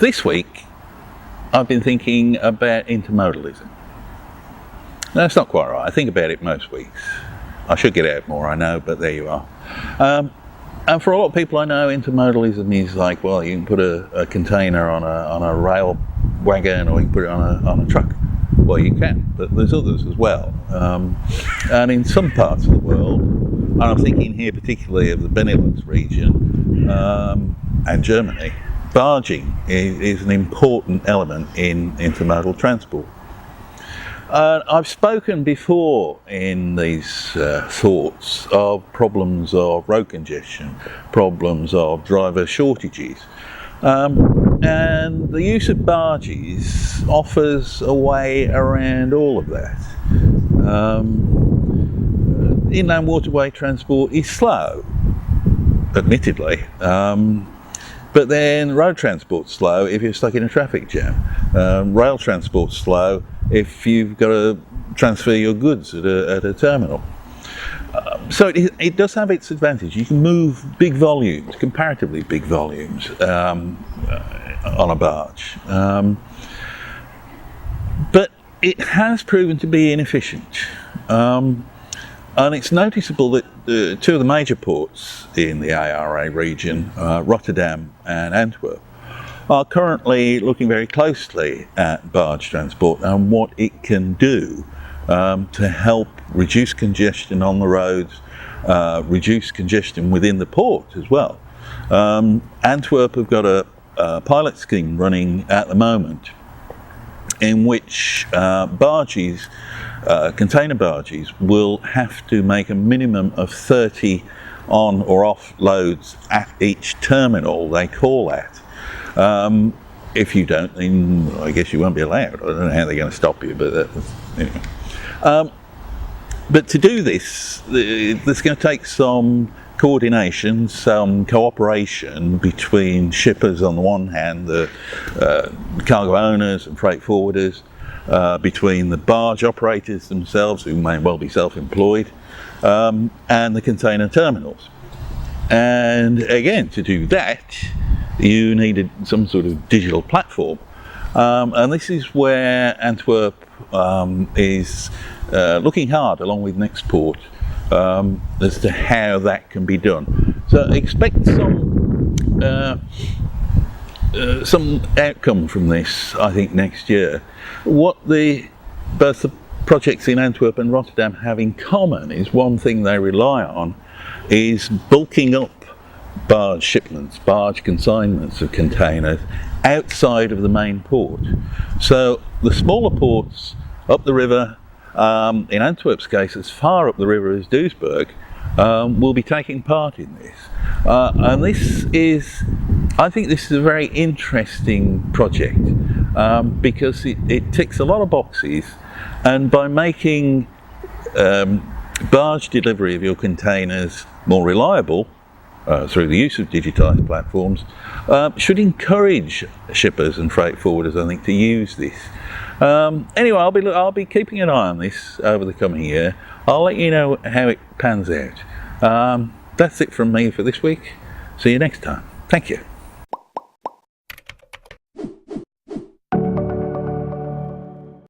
This week, I've been thinking about intermodalism. That's not quite right. I think about it most weeks. I should get out more, I know, but there you are. And for a lot of people I know, intermodalism is like, well, you can put a container on a rail wagon, or you can put it on a truck. Well, you can, but there's others as well. And in some parts of the world, and I'm thinking here particularly of the Benelux region and Germany, barging is an important element in intermodal transport. I've spoken before in these thoughts of problems of road congestion, problems of driver shortages, and the use of barges offers a way around all of that. Inland waterway transport is slow, admittedly, but then road transport's slow if you're stuck in a traffic jam. Rail transport's slow if you've got to transfer your goods at a terminal. So it does have its advantage. You can move big volumes, comparatively big volumes, on a barge. But it has proven to be inefficient. And it's noticeable that two of the major ports in the ARA region, Rotterdam and Antwerp, are currently looking very closely at barge transport and what it can do to help reduce congestion on the roads, reduce congestion within the port as well. Antwerp have got a pilot scheme running at the moment in which barges, container barges, will have to make a minimum of 30 on or off loads at each terminal, they call that. If you don't, then I guess you won't be allowed. I don't know how they're going to stop you, but anyway. But to do this, there's going to take some coordination, some cooperation between shippers on the one hand, the cargo owners and freight forwarders, between the barge operators themselves, who may well be self-employed, and the container terminals. And again, to do that, you needed some sort of digital platform. And this is where Antwerp is looking hard, along with Nextport, as to how that can be done. So expect some outcome from this, I think, next year. What both the projects in Antwerp and Rotterdam have in common is one thing they rely on is bulking up barge shipments, barge consignments of containers outside of the main port. So the smaller ports up the river, in Antwerp's case as far up the river as Duisburg, will be taking part in this. And I think this is a very interesting project because it ticks a lot of boxes, and by making barge delivery of your containers more reliable through the use of digitised platforms, should encourage shippers and freight forwarders, I think, to use this. Anyway, I'll be keeping an eye on this over the coming year. I'll let you know how it pans out. That's it from me for this week. See you next time. Thank you.